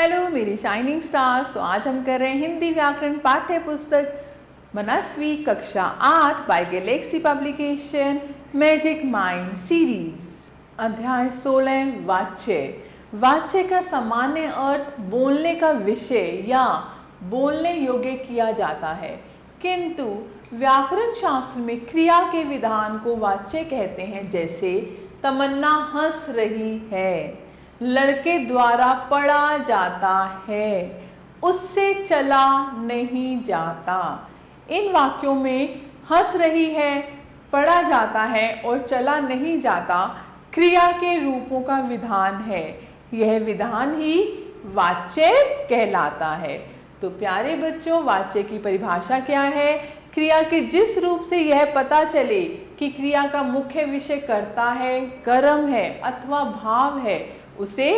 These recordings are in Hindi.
हेलो मेरी शाइनिंग स्टार्स। तो आज हम कर रहे हैं हिंदी व्याकरण पाठ्य पुस्तक मनस्वी कक्षा 8 by Galaxy Publication Magic Mind series. अध्याय 16 वाच्य। वाच्य का सामान्य अर्थ बोलने का विषय या बोलने योग्य किया जाता है, किंतु व्याकरण शास्त्र में क्रिया के विधान को वाच्य कहते हैं। जैसे तमन्ना हंस रही है, लड़के द्वारा पढ़ा जाता है, उससे चला नहीं जाता। इन वाक्यों में हंस रही है, पढ़ा जाता है और चला नहीं जाता क्रिया के रूपों का विधान है। यह विधान ही वाच्य कहलाता है। तो प्यारे बच्चों, वाच्य की परिभाषा क्या है? क्रिया के जिस रूप से यह पता चले कि क्रिया का मुख्य विषय कर्ता है, कर्म है अथवा भाव है, उसे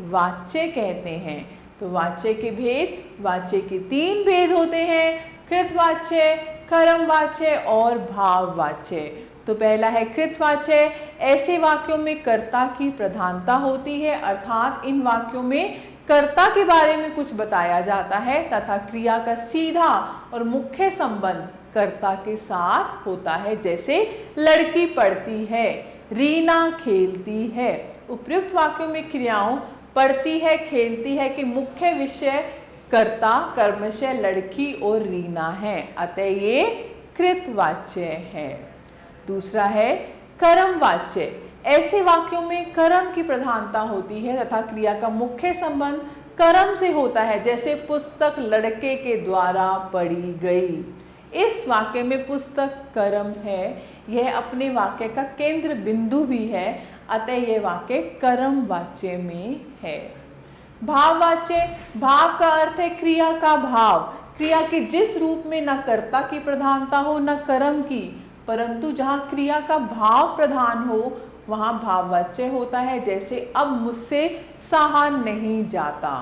वाच्य कहते हैं। तो वाच्य के भेद, वाच्य के 3 भेद होते हैं: कृतवाच्य, कर्मवाच्य और भाववाच्य। तो पहला है कृतवाच्य। ऐसे वाक्यों में कर्ता की प्रधानता होती है, अर्थात इन वाक्यों में कर्ता के बारे में कुछ बताया जाता है तथा क्रिया का सीधा और मुख्य संबंध कर्ता के साथ होता है। जैसे लड़की पढ़ती है, रीना खेलती है। उपयुक्त वाक्यों में क्रियाओं पढ़ती है, खेलती है के मुख्य विषय कर्ता कर्मशः लड़की और रीना है, अतः ये कृतवाच्य है। दूसरा है कर्मवाच्य। ऐसे वाक्यों में कर्म की प्रधानता होती है तथा क्रिया का मुख्य संबंध कर्म से होता है। जैसे पुस्तक लड़के के द्वारा पढ़ी गई। इस वाक्य में पुस्तक कर्म है, यह अपने वाक्य का केंद्र बिंदु भी है, अतः यह वाक्य कर्मवाच्य में है। भाववाच्य। भाव का अर्थ है क्रिया का भाव। क्रिया के जिस रूप में न कर्ता की प्रधानता हो न कर्म की, परंतु जहाँ क्रिया का भाव प्रधान हो वहाँ भाववाच्य होता है। जैसे अब मुझसे सहा नहीं जाता।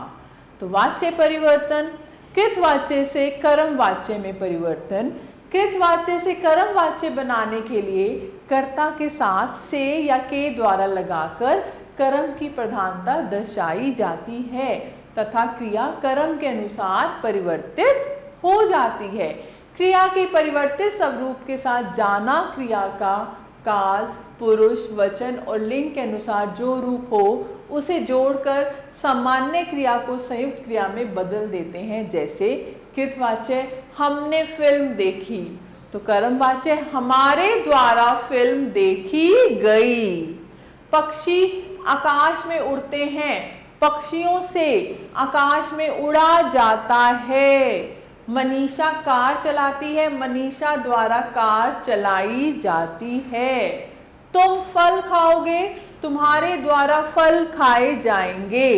तो वाच्य परिवर्तन। कृतवाच्य से कर्मवाच्य में परिवर्तन। कृतवाच्य से कर्मवाच्य बनाने के लिए कर्ता के साथ से या के द्वारा लगाकर कर्म की प्रधानता दर्शाई जाती है तथा क्रिया कर्म के अनुसार परिवर्तित हो जाती है। क्रिया के परिवर्तित स्वरूप के साथ जाना क्रिया का काल, पुरुष, वचन और लिंग के अनुसार जो रूप हो उसे जोड़कर सामान्य क्रिया को संयुक्त क्रिया में बदल देते हैं। जैसे कृतवाच्य हमने फिल्म देखी, तो कर्मवाच्य हमारे द्वारा फिल्म देखी गई। पक्षी आकाश में उड़ते हैं, पक्षियों से आकाश में उड़ा जाता है। मनीषा कार चलाती है, मनीषा द्वारा कार चलाई जाती है। तुम फल खाओगे, तुम्हारे द्वारा फल खाए जाएंगे।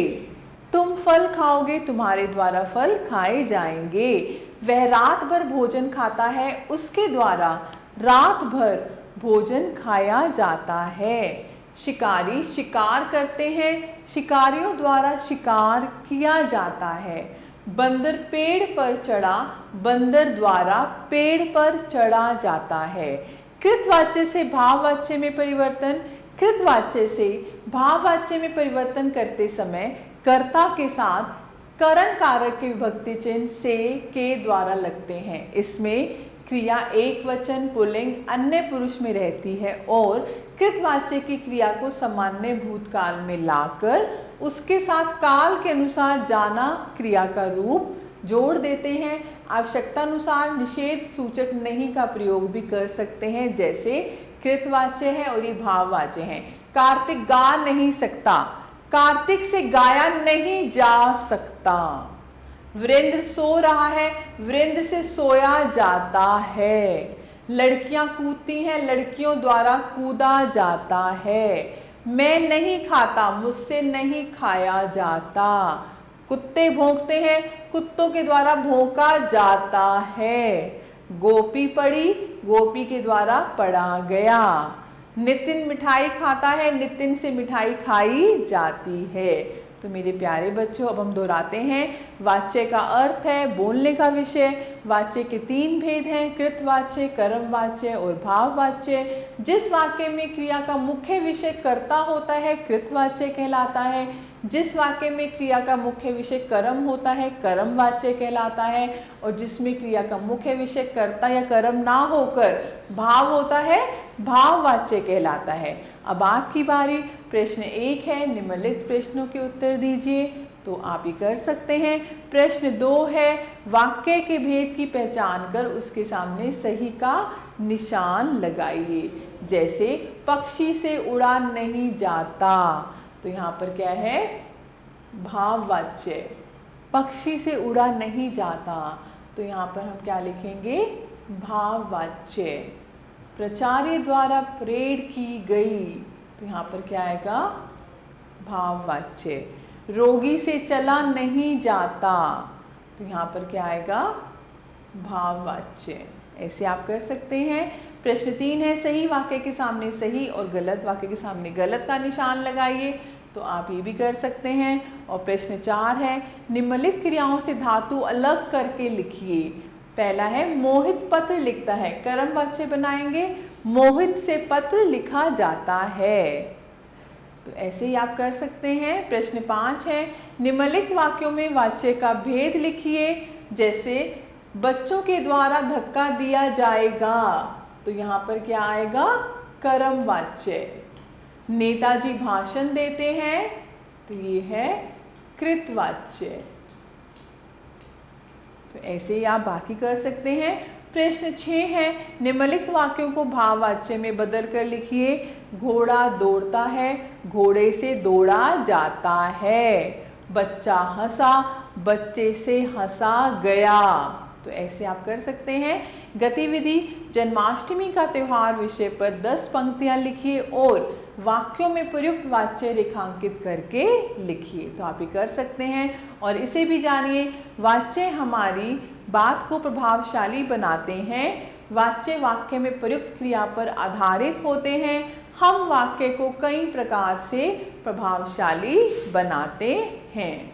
तुम फल खाओगे, तुम्हारे द्वारा फल खाए जाएंगे। वह रात भर भोजन खाता है, उसके द्वारा रात भर भोजन खाया जाता है। शिकारी शिकार करते हैं, शिकारियों द्वारा शिकार किया जाता है। बंदर पेड़ पर चढ़ा, बंदर द्वारा पेड़ पर चढ़ा जाता है। कृतवाच्य से भाववाच्य में परिवर्तन। कृतवाच्य से भाववाच्य में परिवर्तन करते समय कर्ता के साथ करण कारक के विभक्ति चिन्ह से के द्वारा लगते हैं। इसमें क्रिया एक वचन पुल्लिंग अन्य पुरुष में रहती है और कृतवाच्य की क्रिया को सामान्य भूतकाल में लाकर उसके साथ काल के अनुसार जाना क्रिया का रूप जोड़ देते हैं। आवश्यकता अनुसार निषेध सूचक नहीं का प्रयोग भी कर सकते हैं। जैसे कृतवाच्य है और ये भाववाच्य है। कार्तिक गा नहीं सकता, कार्तिक से गाया नहीं जा सकता। वीरेंद्र सो रहा है, वीरेंद्र से सोया जाता है। लड़कियां कूदती हैं, लड़कियों द्वारा कूदा जाता है। मैं नहीं खाता, मुझसे नहीं खाया जाता। कुत्ते भौंकते हैं, कुत्तों के द्वारा भौंका जाता है। गोपी पढ़ी, गोपी के द्वारा पढ़ा गया। नितिन मिठाई खाता है, नितिन से मिठाई खाई जाती है। तो मेरे प्यारे बच्चों, अब हम दोहराते हैं। वाच्य का अर्थ है बोलने का विषय। वाच्य के 3 भेद हैं: कृतवाच्य, कर्मवाच्य और भाववाच्य। जिस वाक्य में क्रिया का मुख्य विषय कर्ता होता है कृतवाच्य कहलाता है। जिस वाक्य में क्रिया का मुख्य विषय कर्म होता है कर्म वाच्य कहलाता है, और जिसमें क्रिया का मुख्य विषय कर्ता या कर्म ना होकर भाव होता है भाव वाच्य कहलाता है। अब आपकी बारी। प्रश्न 1 है, निम्नलिखित प्रश्नों के उत्तर दीजिए। तो आप ये कर सकते हैं। प्रश्न 2 है, वाक्य के भेद की पहचान कर उसके सामने सही का निशान लगाइए। जैसे पक्षी से उड़ा नहीं जाता, तो यहाँ पर क्या है, भाववाच्य। पक्षी से उड़ा नहीं जाता, तो यहाँ पर हम क्या लिखेंगे, भाववाच्य। प्राचार्य द्वारा परेड की गई, तो यहाँ पर क्या आएगा, भाववाच्य। रोगी से चला नहीं जाता, तो यहाँ पर क्या आएगा, भाववाच्य। ऐसे आप कर सकते हैं। प्रश्न 3 है, सही वाक्य के सामने सही और गलत वाक्य के सामने गलत का निशान लगाइए। तो आप ये भी कर सकते हैं। और प्रश्न 4 है, निम्नलिखित क्रियाओं से धातु अलग करके लिखिए। पहला है, मोहित पत्र लिखता है, कर्म वाच्य बनाएंगे, मोहित से पत्र लिखा जाता है। तो ऐसे ही आप कर सकते हैं। प्रश्न 5 है, निम्नलिखित वाक्यों में वाच्य का भेद लिखिए। जैसे बच्चों के द्वारा धक्का दिया जाएगा, तो यहाँ पर क्या आएगा, कर्म वाच्य। नेताजी भाषण देते हैं, तो ये है कृतवाच्य। तो ऐसे ही आप बाकी कर सकते हैं। प्रश्न 6 है, निम्नलिखित वाक्यों को भाववाच्य में बदल कर लिखिए। घोड़ा दौड़ता है, घोड़े से दौड़ा जाता है। बच्चा हंसा, बच्चे से हंसा गया। तो ऐसे आप कर सकते हैं। गतिविधि, जन्माष्टमी का त्योहार विषय पर 10 पंक्तियां लिखिए और वाक्यों में प्रयुक्त वाच्य रेखांकित करके लिखिए। तो आप ये कर सकते हैं। और इसे भी जानिए, वाच्य हमारी बात को प्रभावशाली बनाते हैं। वाच्य वाक्य में प्रयुक्त क्रिया पर आधारित होते हैं। हम वाक्य को कई प्रकार से प्रभावशाली बनाते हैं।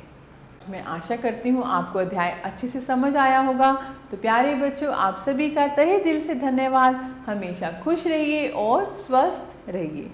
मैं आशा करती हूँ आपको अध्याय अच्छे से समझ आया होगा। तो प्यारे बच्चों, आप सभी का तहे दिल से धन्यवाद। हमेशा खुश रहिए और स्वस्थ रहिए।